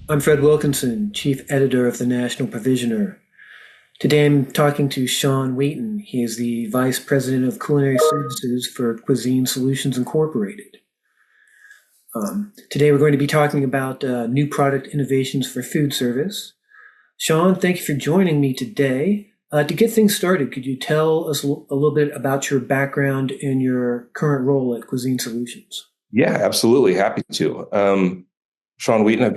I'm Fred Wilkinson, Chief Editor of the National Provisioner. Today I'm talking to Sean Wheaton. He is the Vice President of Culinary Services for Cuisine Solutions Incorporated. Today we're going to be talking about new product innovations for food service. Sean, thank you for joining me today. To get things started, could you tell us a little bit about your background and your current role at Cuisine Solutions? Yeah, absolutely. Happy to. Sean Wheaton, I've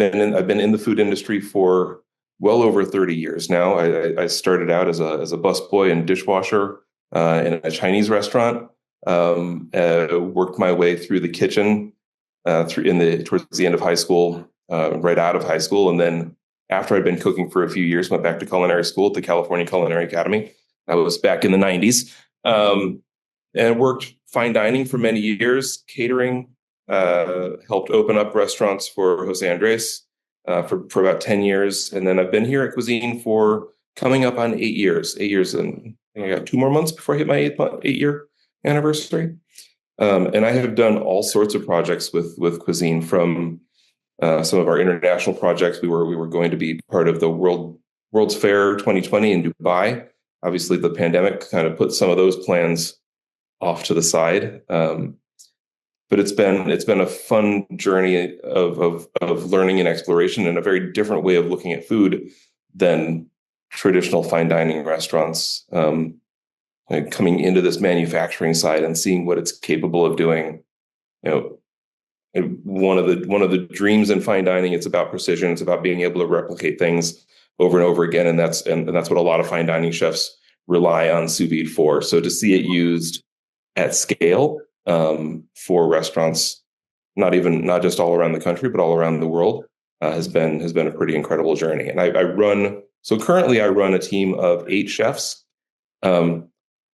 been in the food industry for well over 30 years now. I started out as a busboy and dishwasher in a Chinese restaurant. Worked my way through the kitchen towards the end of high school, right out of high school, and then after I'd been cooking for a few years, went back to culinary school at the California Culinary Academy. That was back in the 90s, and worked fine dining for many years, catering. Helped open up restaurants for Jose Andres for about 10 years. And then I've been here at Cuisine for coming up on 8 years. 8 years, and I got 2 more months before I hit my 8-year anniversary. And I have done all sorts of projects with Cuisine, from some of our international projects. We were going to be part of the World's Fair 2020 in Dubai. Obviously, the pandemic kind of put some of those plans off to the side. But it's been a fun journey of learning and exploration, and a very different way of looking at food than traditional fine dining restaurants. Coming into this manufacturing side and seeing what it's capable of doing. One of the dreams in fine dining, it's about precision. It's about being able to replicate things over and over again, and that's what a lot of fine dining chefs rely on sous vide for. So to see it used at scale, for restaurants, not just all around the country, but all around the world, has been a pretty incredible journey. And currently I run a team of 8 chefs who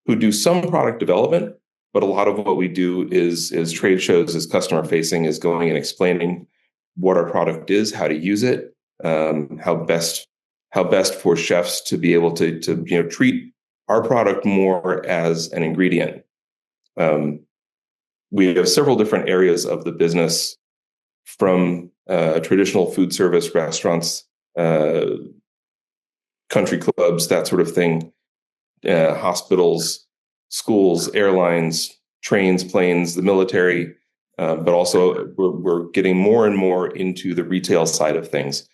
do some product development, but a lot of what we do is trade shows, is customer facing, is going and explaining what our product is, how to use it, how best for chefs to be able to treat our product more as an ingredient. We have several different areas of the business, from traditional food service restaurants, country clubs, that sort of thing, hospitals, schools, airlines, trains, planes, the military, but also we're getting more and more into the retail side of things.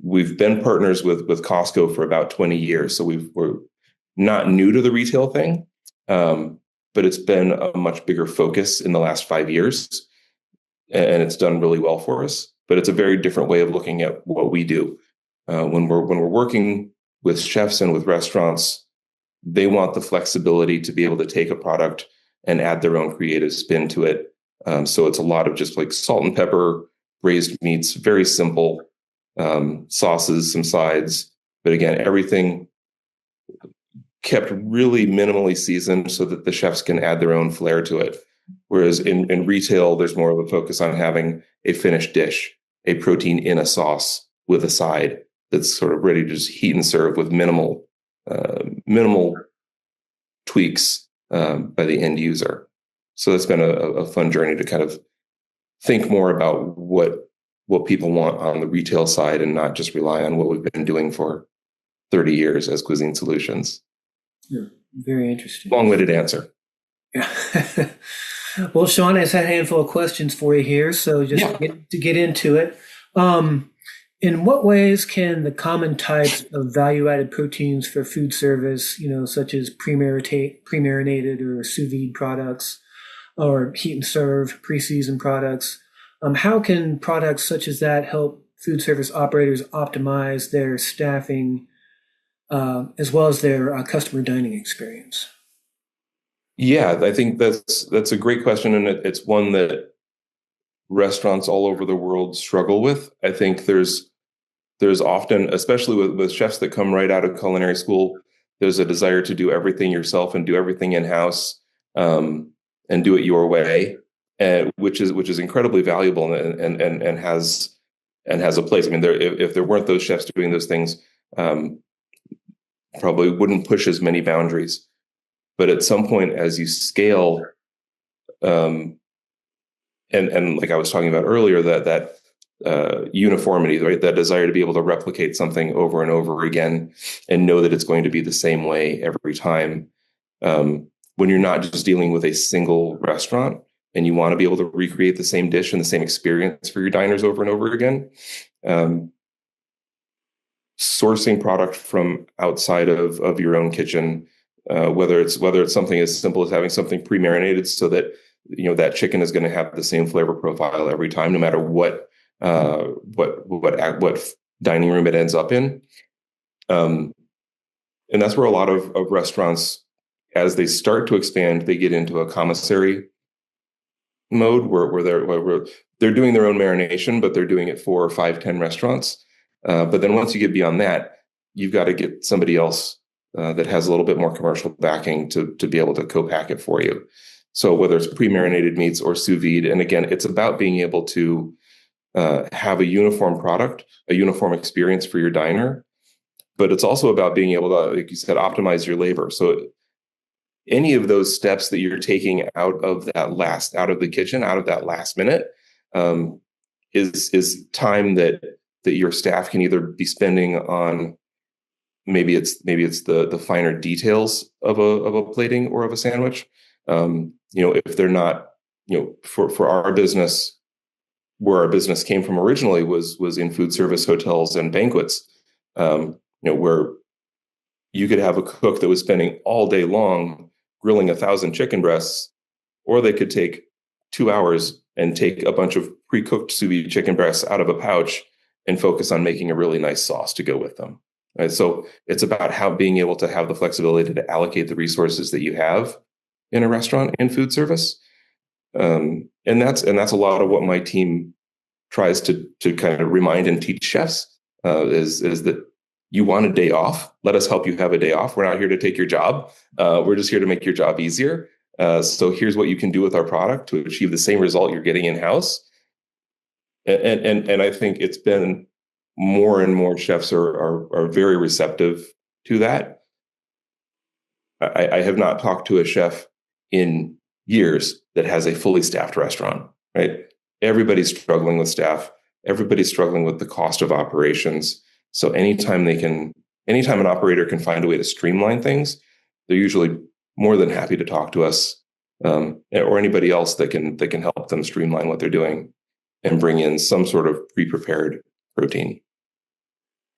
We've been partners with Costco for about 20 years, so we're not new to the retail thing. But it's been a much bigger focus in the last 5 years, and it's done really well for us. But it's a very different way of looking at what we do. When we're working with chefs and with restaurants, they want the flexibility to be able to take a product and add their own creative spin to it. So it's a lot of just like salt and pepper, braised meats, very simple, sauces, some sides. But again, everything kept really minimally seasoned so that the chefs can add their own flair to it. Whereas in retail, there's more of a focus on having a finished dish, a protein in a sauce with a side that's sort of ready to just heat and serve with minimal tweaks by the end user. So it's been a fun journey to kind of think more about what people want on the retail side, and not just rely on what we've been doing for 30 years as Cuisine Solutions. Yeah, very interesting. Long-winded answer. Yeah. Well, Sean, I just had a handful of questions for you here. So just to get into it, in what ways can the common types of value-added proteins for food service, such as pre-marinated or sous vide products, or heat and serve, pre-seasoned products, how can products such as that help food service operators optimize their staffing, as well as their customer dining experience? Yeah, I think that's a great question, and it's one that restaurants all over the world struggle with. I think there's often, especially with chefs that come right out of culinary school, there's a desire to do everything yourself and do everything in-house, and do it your way, which is incredibly valuable and has a place. I mean, if there weren't those chefs doing those things, probably wouldn't push as many boundaries. But at some point, as you scale, and like I was talking about earlier, that uniformity, right? That desire to be able to replicate something over and over again and know that it's going to be the same way every time. When you're not just dealing with a single restaurant and you want to be able to recreate the same dish and the same experience for your diners over and over again, sourcing product from outside of your own kitchen, whether it's something as simple as having something pre-marinated so that that chicken is going to have the same flavor profile every time, no matter what dining room it ends up in. And that's where a lot of restaurants, as they start to expand, they get into a commissary mode where they're doing their own marination, but they're doing it for 5, 10 restaurants. But then once you get beyond that, you've got to get somebody else that has a little bit more commercial backing to be able to co-pack it for you. So whether it's pre-marinated meats or sous vide, and again, it's about being able to have a uniform product, a uniform experience for your diner, but it's also about being able to, like you said, optimize your labor. So any of those steps that you're taking out of the kitchen, out of that last minute, is time that your staff can either be spending on maybe it's the finer details of a plating or of a sandwich. If they're not, for our business, where our business came from originally was in food service, hotels, and banquets, where you could have a cook that was spending all day long grilling 1,000 chicken breasts, or they could take 2 hours and take a bunch of pre-cooked sous vide chicken breasts out of a pouch and focus on making a really nice sauce to go with them. Right? So it's about being able to have the flexibility to allocate the resources that you have in a restaurant in food service. And that's a lot of what my team tries to kind of remind and teach chefs, is that you want a day off. Let us help you have a day off. We're not here to take your job. We're just here to make your job easier. So here's what you can do with our product to achieve the same result you're getting in-house. And I think it's been more and more chefs are very receptive to that. I have not talked to a chef in years that has a fully staffed restaurant, right? Everybody's struggling with staff. Everybody's struggling with the cost of operations. So anytime an operator can find a way to streamline things, they're usually more than happy to talk to us, or anybody else that can help them streamline what they're doing and bring in some sort of pre-prepared protein.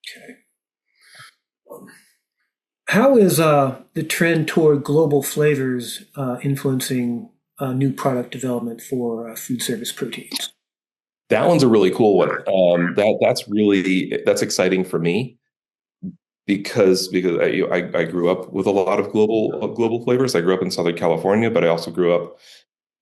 Okay. How is the trend toward global flavors influencing new product development for food service proteins? That one's a really cool one. That's exciting for me because I grew up with a lot of global flavors. I grew up in Southern California, but I also grew up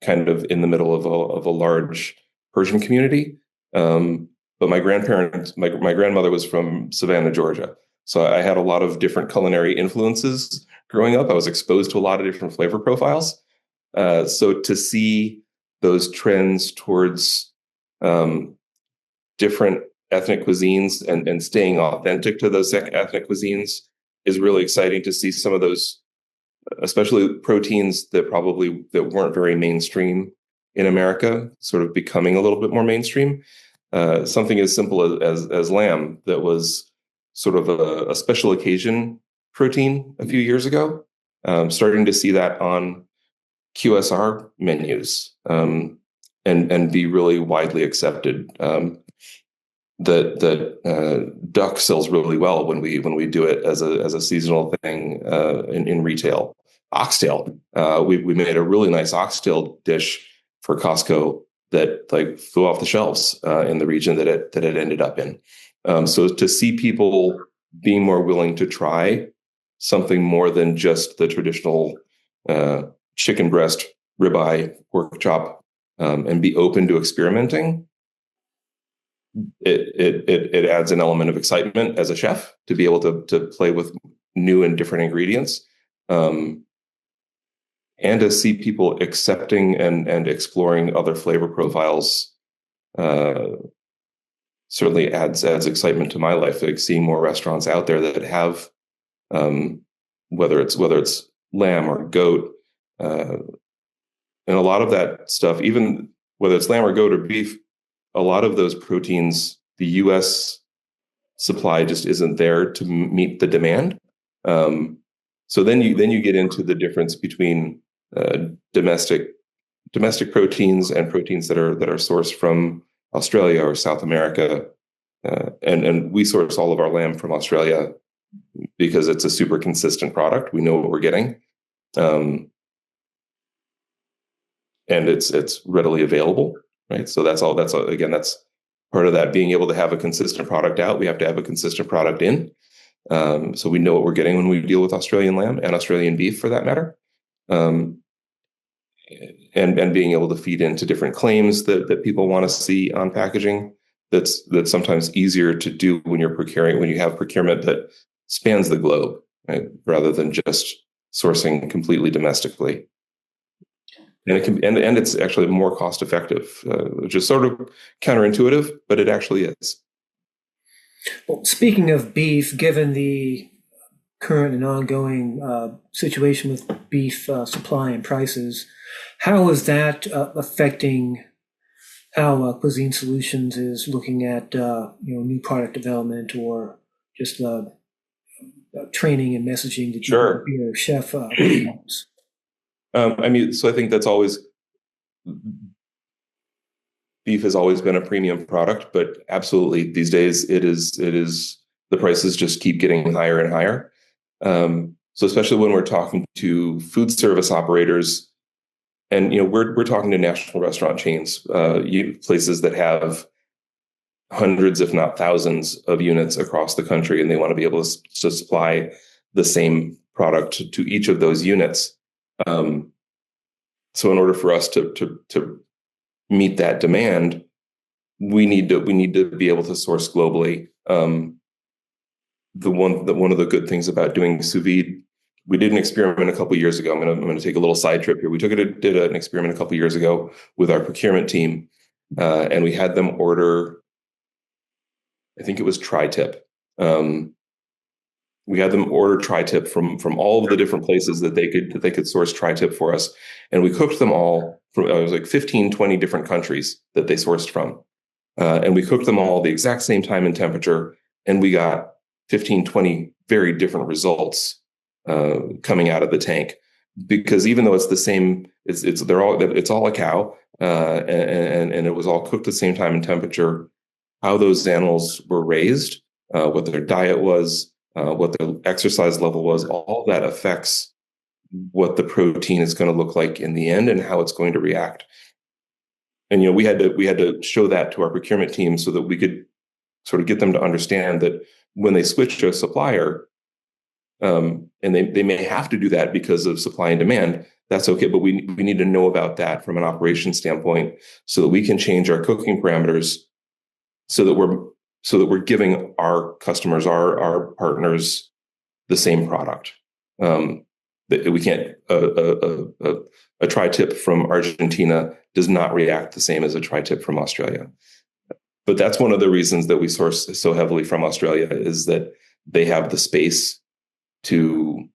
kind of in the middle of a large Persian community. But my grandmother was from Savannah, Georgia. So I had a lot of different culinary influences growing up. I was exposed to a lot of different flavor profiles. So to see those trends towards different ethnic cuisines and staying authentic to those ethnic cuisines is really exciting to see some of those, especially proteins that weren't very mainstream in America, sort of becoming a little bit more mainstream. Something as simple as lamb that was sort of a special occasion protein a few years ago. Starting to see that on QSR menus and be really widely accepted. That duck sells really well when we do it as a seasonal thing in retail. Oxtail, we made a really nice oxtail dish for Costco that flew off the shelves in the region that it ended up in. So to see people being more willing to try something more than just the traditional chicken breast, ribeye, pork chop, and be open to experimenting, it adds an element of excitement as a chef to be able to play with new and different ingredients, and to see people accepting and exploring other flavor profiles. Certainly adds excitement to my life. Like seeing more restaurants out there that have, whether it's lamb or goat, and a lot of that stuff, even whether it's lamb or goat or beef, a lot of those proteins, the U.S. supply just isn't there to meet the demand. So then you get into the difference between domestic proteins and proteins that are sourced from Australia or South America, and we source all of our lamb from Australia because it's a super consistent product. We know what we're getting, and it's readily available, right? So that's again, that's part of that, being able to have a consistent product out. We have to have a consistent product in, so we know what we're getting when we deal with Australian lamb and Australian beef, for that matter. And being able to feed into different claims that people want to see on packaging. That's sometimes easier to do when you have procurement that spans the globe, right? Rather than just sourcing completely domestically. And it's actually more cost effective, which is sort of counterintuitive, but it actually is. Well, speaking of beef, given the current and ongoing situation with beef supply and prices, how is that affecting how Cuisine Solutions is looking at new product development, or just training and messaging that Sure. your chef so I think that's always, beef has always been a premium product, but absolutely these days it is the prices just keep getting higher and higher. So especially when we're talking to food service operators, and we're talking to national restaurant chains, places that have hundreds, if not thousands, of units across the country, and they want to be able to supply the same product to each of those units. So in order for us to meet that demand, we need to be able to source globally. One of the good things about doing sous vide, we did an experiment a couple of years ago. I'm going to take a little side trip here. We did an experiment a couple of years ago with our procurement team, and we had them order, I think it was tri-tip. We had them order tri-tip from all of the different places that they could source tri-tip for us, and we cooked them all from, it was like 15, 20 different countries that they sourced from, and we cooked them all the exact same time and temperature, and we got 15, 20 very different results coming out of the tank, because even though it's the same, it's all a cow, and it was all cooked the same time and temperature. How those animals were raised, what their diet was, what their exercise level was, all that affects what the protein is going to look like in the end and how it's going to react. And we had to show that to our procurement team so that we could sort of get them to understand that when they switch to a supplier, and they may have to do that because of supply and demand, that's okay. But we need to know about that from an operations standpoint so that we can change our cooking parameters so that we're giving our customers, our partners, the same product. That we can't, a tri-tip from Argentina does not react the same as a tri-tip from Australia. But that's one of the reasons that we source so heavily from Australia, is that they have the space to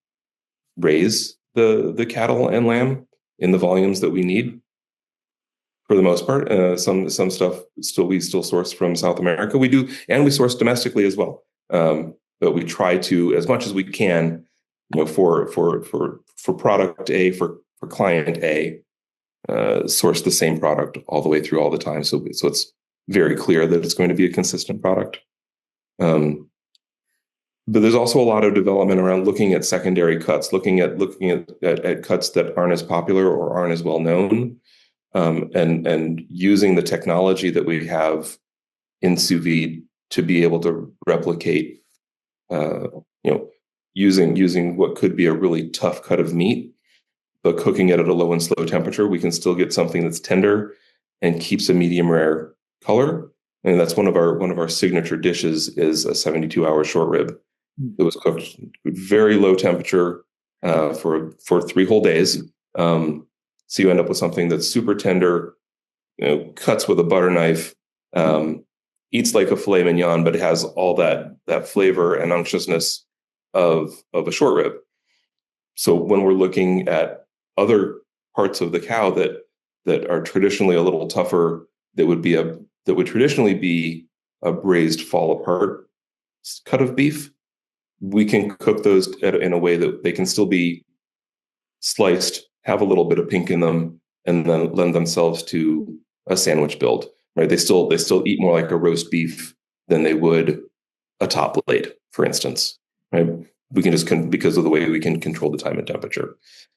raise the cattle and lamb in the volumes that we need. For the most part, some stuff we still source from South America. We do, and we source domestically as well. But we try to, as much as we can, for product A, for client A, source the same product all the way through all the time. So it's very clear that it's going to be a consistent product. But there's also a lot of development around looking at secondary cuts, looking at cuts that aren't as popular or aren't as well known. And using the technology that we have in sous vide to be able to replicate, using what could be a really tough cut of meat, but cooking it at a low and slow temperature, we can still get something that's tender and keeps a medium rare color. And that's one of our signature dishes is a 72-hour short rib that was cooked at very low temperature for 3 whole days. So you end up with something that's super tender, cuts with a butter knife, eats like a filet mignon, but it has all that flavor and unctuousness of a short rib. So when we're looking at other parts of the cow that are traditionally a little tougher, that would be a that would traditionally be a braised fall apart cut of beef, we can cook those in a way that they can still be sliced, have a little bit of pink in them, and then lend themselves to a sandwich build. Right? They still eat more like a roast beef than they would a top blade, for instance. Right? We can just because of the way we can control the time and temperature.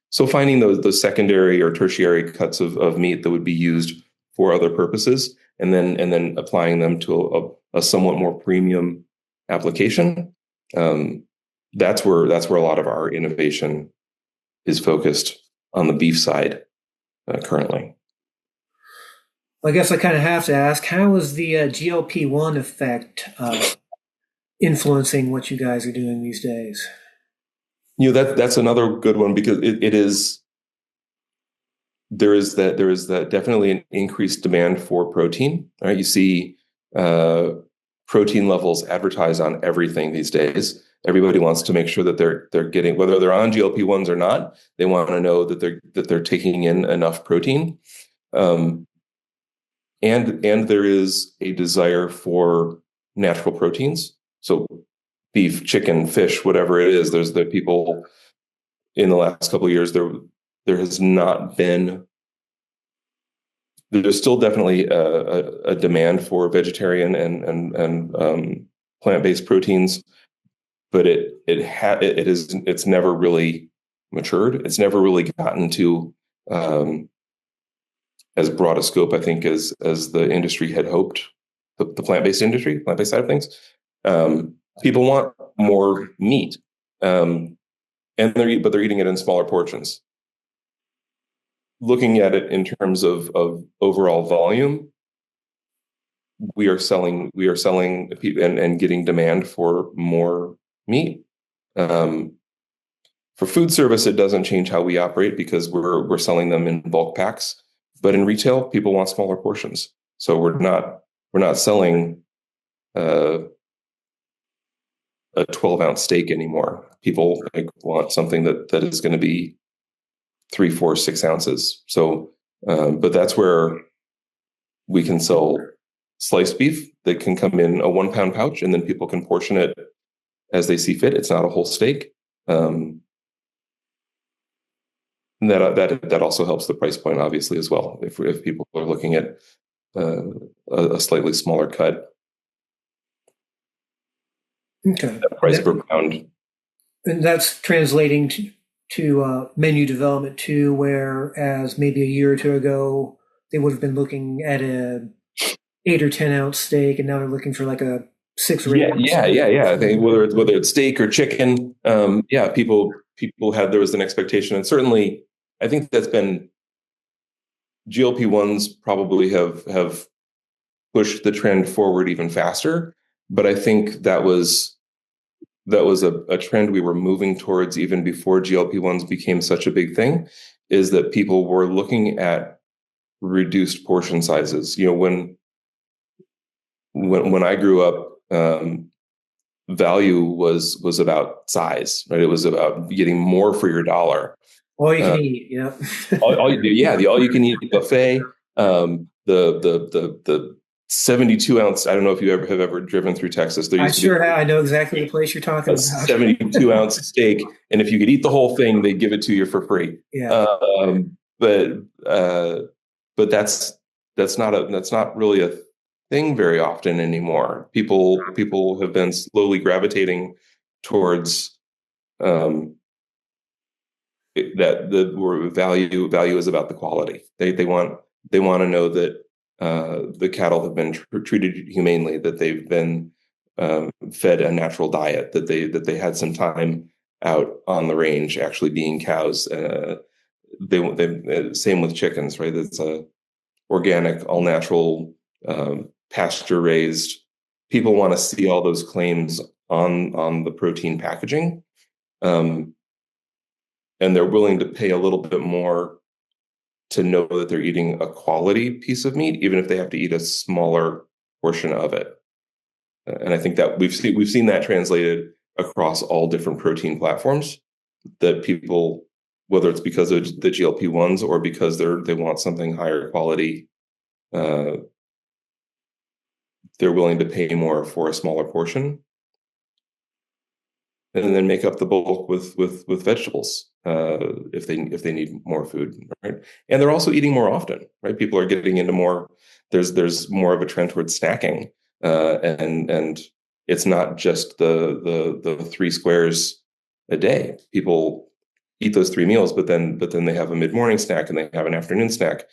So finding those secondary or tertiary cuts of meat that would be used for other purposes, and then applying them to a somewhat more premium application. That's where a lot of our innovation is focused on the beef side currently. I guess I kind of have to ask, how is the GLP-1 effect influencing what you guys are doing these days? That's another good one, because it is there is that definitely an increased demand for protein. Right? You see protein levels advertised on everything these days. Everybody wants to make sure that they're getting, whether they're on GLP-1s or not, they want to know that they're taking in enough protein. And there is a desire for natural proteins. So beef, chicken, fish, whatever it is, there's the people in the last couple of years, there has not been, there's still definitely a demand for vegetarian and plant-based proteins, but it's never really matured. It's never really gotten to as broad a scope, I think, as the industry had hoped. The plant-based industry, plant-based side of things. People want more meat, and they're eating it in smaller portions. Looking at it in terms of overall volume, we are selling and getting demand for more meat. For food service, it doesn't change how we operate because we're selling them in bulk packs. But in retail, people want smaller portions, so we're not selling a 12-ounce steak anymore. People want something that is going to be 3, 4, 6 ounces. So, but that's where we can sell sliced beef that can come in a 1-pound pouch, and then people can portion it as they see fit. It's not a whole steak. And that also helps the price point, obviously, as well. If people are looking at a slightly smaller cut, Okay, that price per pound. and that's translating to menu development too, whereas maybe a year or two ago they would have been looking at a 8 or 10 ounce steak, and now they're looking for like a 6 or 8 ounce steak. I think whether it's steak or chicken, people had, there was an expectation, and certainly I think that's been, GLP-1s probably have pushed the trend forward even faster. But I think that was a trend we were moving towards even before GLP-1s became such a big thing, is that people were looking at reduced portion sizes. When I grew up, value was about size, right? It was about getting more for your dollar. All you can eat, yeah. all you do, the all you can eat buffet. The 72 ounce. I don't know if you have ever driven through Texas. There used to be I know exactly the place you're talking about. 72 ounce steak, and if you could eat the whole thing, they give it to you for free. Yeah. But that's not really a thing very often anymore. People have been slowly gravitating towards that the value is about the quality. They want to know that the cattle have been treated humanely, that they've been fed a natural diet, that they had some time out on the range actually being cows. They same with chickens, right? It's a organic, all natural, pasture raised. People want to see all those claims on the protein packaging. And they're willing to pay a little bit more to know that they're eating a quality piece of meat, even if they have to eat a smaller portion of it. And I think that we've seen that translated across all different protein platforms, that people, whether it's because of the GLP-1s or because they want something higher quality, they're willing to pay more for a smaller portion, and then make up the bulk with vegetables if they need more food, right? And they're also eating more often, right? People are getting into more. There's more of a trend towards snacking, and it's not just the three squares a day. People eat those three meals, but then they have a mid-morning snack and they have an afternoon snack.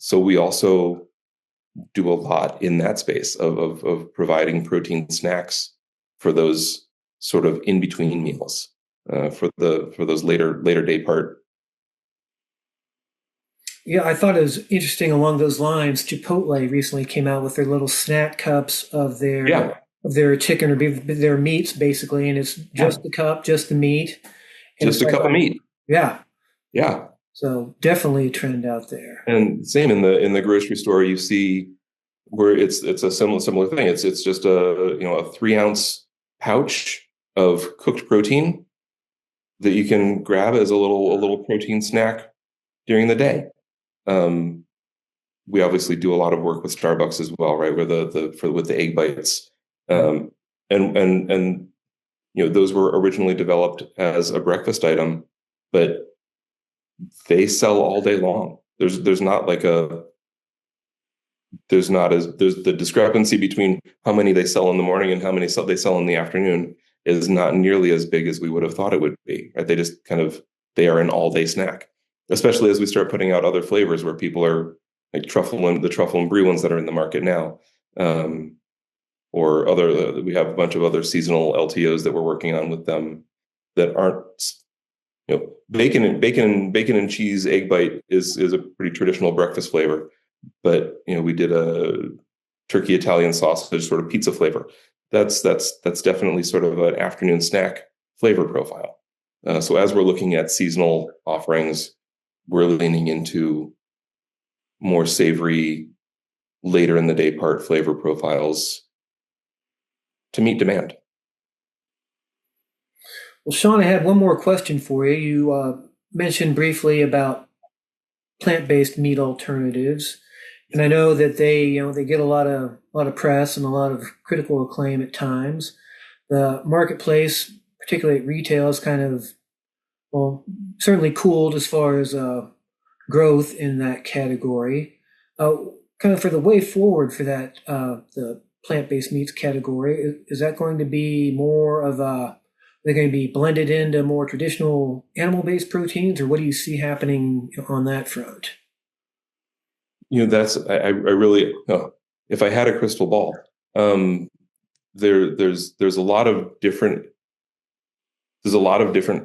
So we also do a lot in that space of providing protein snacks for those sort of in between meals for those later day part. Yeah, I thought it was interesting along those lines. Chipotle recently came out with their little snack cups Yeah, of their chicken or beef, their meats basically, and it's yeah, just the cup, just the meat, and just it's a like, cup of meat. yeah. Yeah, So definitely a trend out there. and same in the grocery store. You see where it's a similar thing. It's just a 3 ounce pouch of cooked protein that you can grab as a little protein snack during the day. Um, we obviously do a lot of work with Starbucks as well, right? Where with the egg bites, um, and those were originally developed as a breakfast item, but they sell all day long. There's not like a there's the discrepancy between how many they sell in the morning and how many they sell in the afternoon is not nearly as big as we would have thought it would be. Right? They are an all day snack, especially as we start putting out other flavors where people are like the truffle and brie ones that are in the market now, or other. We have a bunch of other seasonal LTOs that we're working on with them that aren't. Bacon and cheese egg bite is a pretty traditional breakfast flavor, but we did a turkey Italian sausage sort of pizza flavor. That's definitely sort of an afternoon snack flavor profile. So as we're looking at seasonal offerings, we're leaning into more savory, later in the day part flavor profiles to meet demand. Well, Sean, I had one more question for you. You mentioned briefly about plant-based meat alternatives, and I know that they get a lot of press and a lot of critical acclaim at times. The marketplace, particularly at retail, is kind of well certainly cooled as far as growth in that category. Uh, Kind of for the way forward for that the plant-based meats category, is that going to be more of a they're going to be blended into more traditional animal-based proteins, or what do you see happening on that front? That's I really if I had a crystal ball, um, there's a lot of different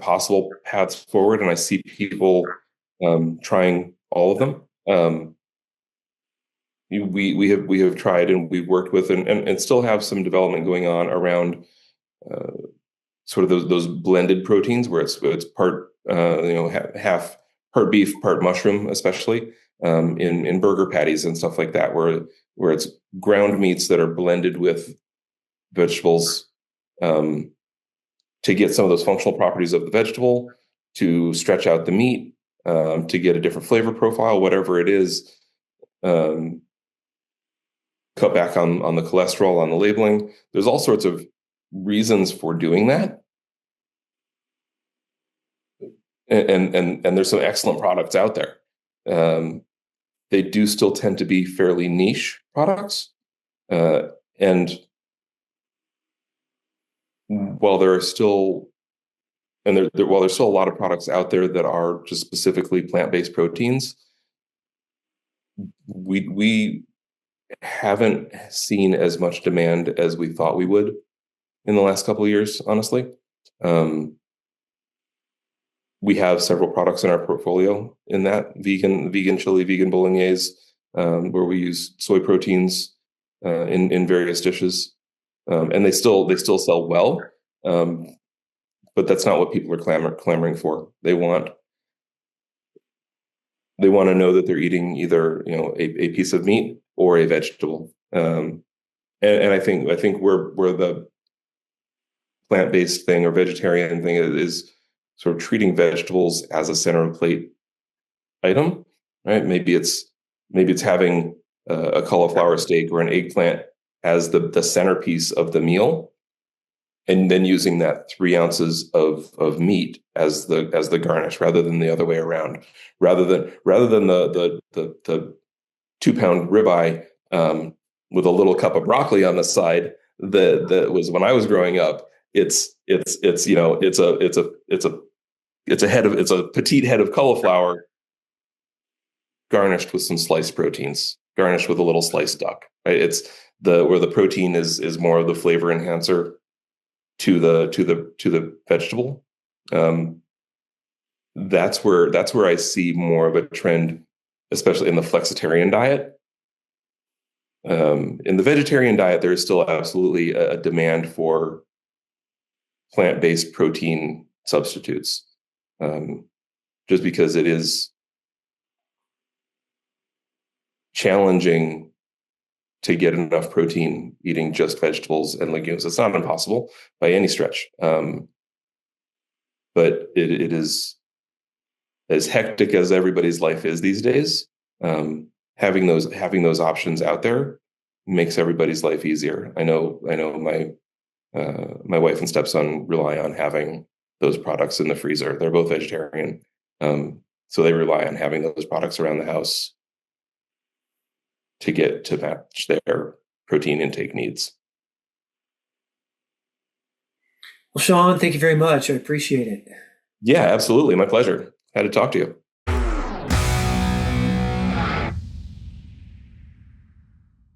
possible paths forward, and I see people trying all of them. We have tried and we've worked with and still have some development going on around uh, sort of those blended proteins where it's part half part beef, part mushroom, especially in burger patties and stuff like that, where it's ground meats that are blended with vegetables um, to get some of those functional properties of the vegetable, to stretch out the meat, to get a different flavor profile, whatever it is. Um, Cut back on the cholesterol, on the labeling. There's all sorts of reasons for doing that, and there's some excellent products out there. They do still tend to be fairly niche products, and while there are still while there's still a lot of products out there that are just specifically plant-based proteins, we haven't seen as much demand as we thought we would in the last couple of years, honestly. Um, we have several products in our portfolio in that vegan chili, vegan bolognese, where we use soy proteins in various dishes, and they still sell well, um, but that's not what people are clamoring for. They want to know that they're eating either a piece of meat or a vegetable, and I think where the plant-based thing or vegetarian thing is sort of treating vegetables as a center of plate item, right? Maybe it's having a cauliflower steak or an eggplant as the centerpiece of the meal, and then using that 3 ounces of meat as the garnish, rather than the other way around. Rather than the 2 pound ribeye with a little cup of broccoli on the side. That was when I was growing up. It's you know it's a petite head of cauliflower garnished with some sliced proteins, garnished with a little sliced duck. Right? It's the where the protein is more of the flavor enhancer to the vegetable. That's where I see more of a trend, especially in the flexitarian diet. In the vegetarian diet, there is still absolutely a demand for plant-based protein substitutes, just because it is challenging to get enough protein eating just vegetables and legumes. It's not impossible by any stretch, but it is, as hectic as everybody's life is these days. Having those options out there makes everybody's life easier. I know my wife and stepson rely on having those products in the freezer. They're both vegetarian, so they rely on having those products around the house to match their protein intake needs. Well, Sean, thank you very much. I appreciate it. Yeah, absolutely. My pleasure. Had to talk to you.